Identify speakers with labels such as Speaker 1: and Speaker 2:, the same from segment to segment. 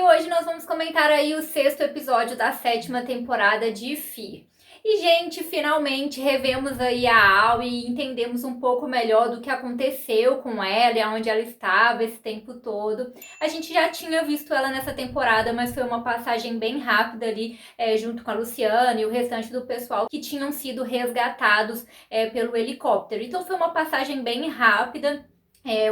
Speaker 1: hoje nós vamos comentar aí o 6º episódio da 7ª temporada de Fear. E, gente, finalmente revemos aí a Al e entendemos um pouco melhor do que aconteceu com ela e aonde ela estava esse tempo todo. A gente já tinha visto ela nessa temporada, mas foi uma passagem bem rápida ali, junto com a Luciana e o restante do pessoal que tinham sido resgatados pelo helicóptero. Então foi uma passagem bem rápida.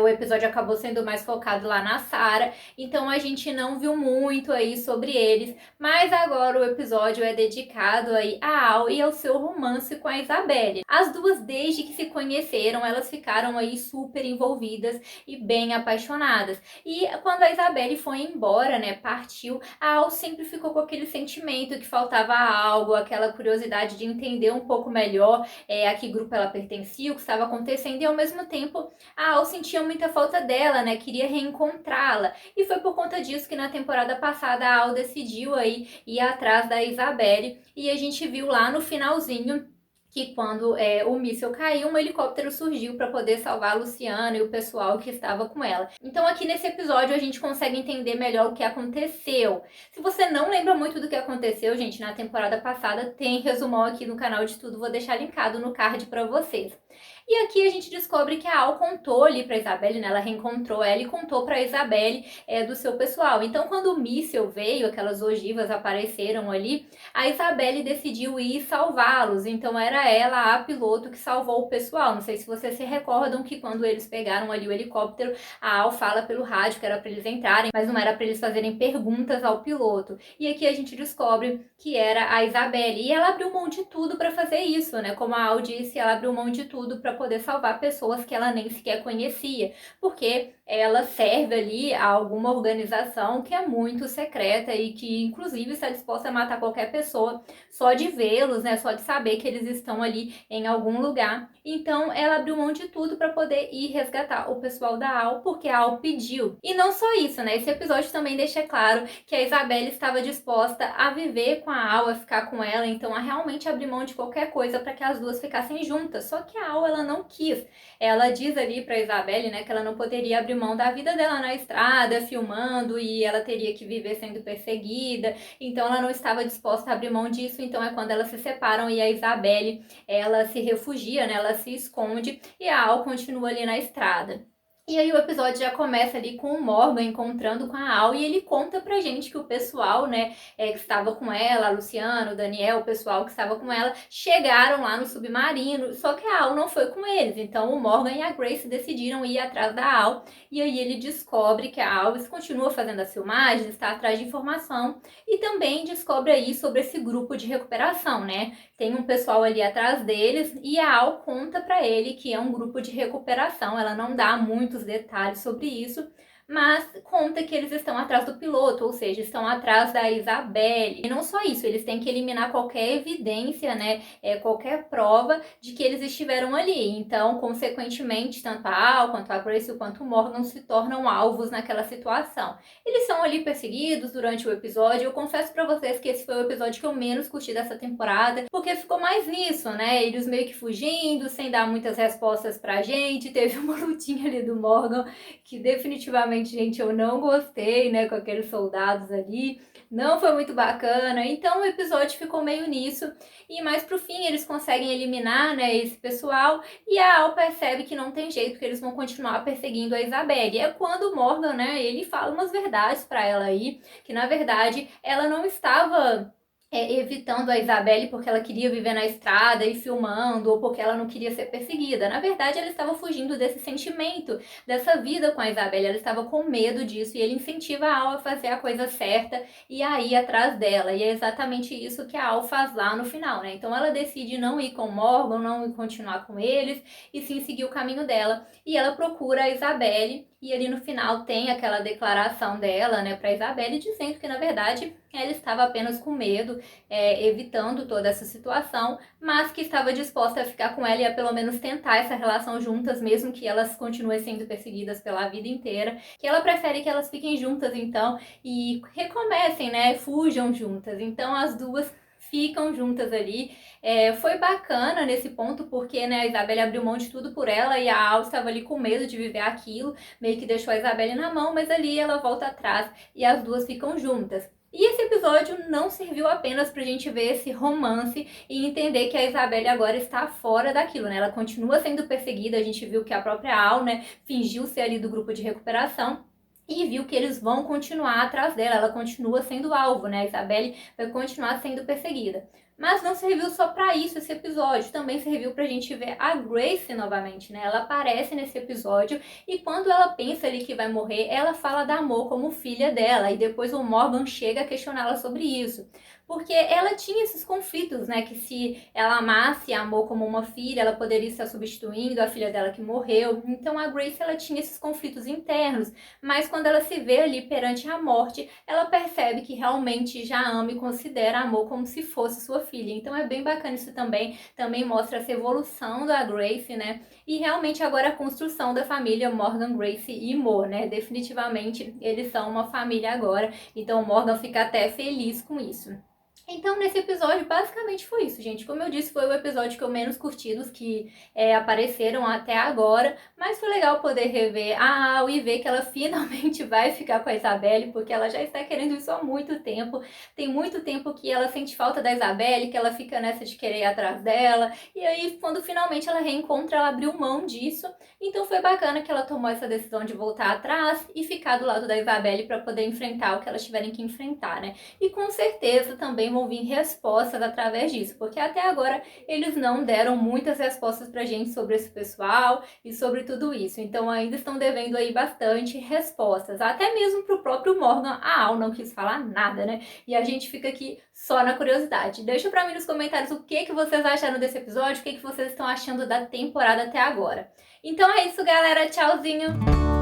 Speaker 1: O episódio acabou sendo mais focado lá na Sarah, então a gente não viu muito aí sobre eles, mas agora o episódio é dedicado aí a Al e ao seu romance com a Isabelle. As duas, desde que se conheceram, elas ficaram aí super envolvidas e bem apaixonadas. E quando a Isabelle foi embora, né, partiu, a Al sempre ficou com aquele sentimento que faltava algo, aquela curiosidade de entender um pouco melhor a que grupo ela pertencia, o que estava acontecendo, e ao mesmo tempo a Al sentia muita falta dela, né? Queria reencontrá-la. E foi por conta disso que na temporada passada a Al decidiu aí ir atrás da Isabelle. E a gente viu lá no finalzinho que quando o míssil caiu, um helicóptero surgiu para poder salvar a Luciana e o pessoal que estava com ela. Então aqui nesse episódio a gente consegue entender melhor o que aconteceu. Se você não lembra muito do que aconteceu, gente, na temporada passada tem resumão aqui no canal de tudo, vou deixar linkado no card para vocês. E aqui a gente descobre que a Al contou ali pra Isabelle, né? Ela reencontrou ela e contou pra Isabelle do seu pessoal. Então, quando o míssil veio, aquelas ogivas apareceram ali, a Isabelle decidiu ir salvá-los. Então, era ela, a piloto, que salvou o pessoal. Não sei se vocês se recordam que quando eles pegaram ali o helicóptero, a Al fala pelo rádio que era pra eles entrarem, mas não era pra eles fazerem perguntas ao piloto. E aqui a gente descobre que era a Isabelle. E ela abriu mão de tudo pra fazer isso, né? Como a Al disse, ela abriu mão de tudo pra poder salvar pessoas que ela nem sequer conhecia, porque ela serve ali a alguma organização que é muito secreta e que inclusive está disposta a matar qualquer pessoa só de vê-los, né, só de saber que eles estão ali em algum lugar. Então ela abriu mão de tudo para poder ir resgatar o pessoal da Al, porque a Al pediu. E não só isso, né, esse episódio também deixa claro que a Isabelle estava disposta a viver com a Al, a ficar com ela, então a realmente abrir mão de qualquer coisa para que as duas ficassem juntas. Só que a Al, ela não quis. Ela diz ali pra Isabelle, né, que ela não poderia abrir mão da vida dela na estrada, filmando, e ela teria que viver sendo perseguida. Então ela não estava disposta a abrir mão disso. Então é quando elas se separam e a Isabelle, ela se refugia, né, ela se esconde e a Al continua ali na estrada. E aí o episódio já começa ali com o Morgan encontrando com a Al e ele conta pra gente que o pessoal, né, que estava com ela, a Luciana, o Daniel, o pessoal que estava com ela, chegaram lá no submarino, só que a Al não foi com eles. Então o Morgan e a Grace decidiram ir atrás da Al e aí ele descobre que a Al continua fazendo as filmagens, está atrás de informação e também descobre aí sobre esse grupo de recuperação, né? Tem um pessoal ali atrás deles e a Al conta pra ele que é um grupo de recuperação. Ela não dá muitos detalhes sobre isso, mas conta que eles estão atrás do piloto, ou seja, estão atrás da Isabelle. E não só isso, eles têm que eliminar qualquer evidência, né, qualquer prova de que eles estiveram ali. Então, consequentemente, tanto a Al, quanto a Grace, quanto o Morgan se tornam alvos naquela situação. Eles são ali perseguidos durante o episódio. Eu confesso pra vocês que esse foi o episódio que eu menos curti dessa temporada, porque ficou mais nisso, né, eles meio que fugindo, sem dar muitas respostas pra gente. Teve uma lutinha ali do Morgan que definitivamente, gente, eu não gostei, né, com aqueles soldados ali, não foi muito bacana, então o episódio ficou meio nisso, e mais pro fim eles conseguem eliminar, né, esse pessoal, e a Al percebe que não tem jeito, que eles vão continuar perseguindo a Isabelle. É quando o Morgan, né, ele fala umas verdades pra ela aí, que na verdade ela não estava evitando a Isabelle porque ela queria viver na estrada e filmando, ou porque ela não queria ser perseguida. Na verdade, ela estava fugindo desse sentimento, dessa vida com a Isabelle. Ela estava com medo disso e ele incentiva a Al a fazer a coisa certa e a ir atrás dela. E é exatamente isso que a Al faz lá no final, né? Então ela decide não ir com o Morgan, não continuar com eles, e sim seguir o caminho dela. E ela procura a Isabelle, e ali no final tem aquela declaração dela, né, pra Isabelle, dizendo que na verdade ela estava apenas com medo, evitando toda essa situação, mas que estava disposta a ficar com ela e a pelo menos tentar essa relação juntas, mesmo que elas continuem sendo perseguidas pela vida inteira, que ela prefere que elas fiquem juntas então e recomecem, né, fujam juntas. Então as duas ficam juntas ali. Foi bacana nesse ponto, porque, né, a Isabelle abriu mão de tudo por ela e a Al estava ali com medo de viver aquilo, meio que deixou a Isabelle na mão, mas ali ela volta atrás e as duas ficam juntas. E esse episódio não serviu apenas pra gente ver esse romance e entender que a Isabelle agora está fora daquilo, né? Ela continua sendo perseguida, a gente viu que a própria Al, né, fingiu ser ali do grupo de recuperação e viu que eles vão continuar atrás dela, ela continua sendo alvo, né? A Isabelle vai continuar sendo perseguida. Mas não serviu só pra isso esse episódio, também serviu pra gente ver a Grace novamente, né? Ela aparece nesse episódio e quando ela pensa ali que vai morrer, ela fala da Mo como filha dela e depois o Morgan chega a questioná-la sobre isso. Porque ela tinha esses conflitos, né? Que se ela amasse a Mo como uma filha, ela poderia estar substituindo a filha dela que morreu. Então a Grace, ela tinha esses conflitos internos, mas quando ela se vê ali perante a morte, ela percebe que realmente já ama e considera a Mo como se fosse sua filha. Então é bem bacana isso também mostra essa evolução da Grace, né? E realmente agora a construção da família Morgan, Grace e Mo, né? Definitivamente eles são uma família agora, então o Morgan fica até feliz com isso. Então, nesse episódio, basicamente foi isso, gente. Como eu disse, foi o episódio que eu menos curti dos que apareceram até agora. Mas foi legal poder rever a Al e ver que ela finalmente vai ficar com a Isabelle, porque ela já está querendo isso há muito tempo. Tem muito tempo que ela sente falta da Isabelle, que ela fica nessa de querer ir atrás dela. E aí, quando finalmente ela reencontra, ela abriu mão disso. Então foi bacana que ela tomou essa decisão de voltar atrás e ficar do lado da Isabelle para poder enfrentar o que elas tiverem que enfrentar, né? E com certeza também vão vir respostas através disso, porque até agora eles não deram muitas respostas pra gente sobre esse pessoal e sobre tudo isso, então ainda estão devendo aí bastante respostas, até mesmo pro próprio Morgan. A Al não quis falar nada, né? E a gente fica aqui só na curiosidade. Deixa pra mim nos comentários o que vocês acharam desse episódio, o que vocês estão achando da temporada até agora. Então é isso, galera, tchauzinho!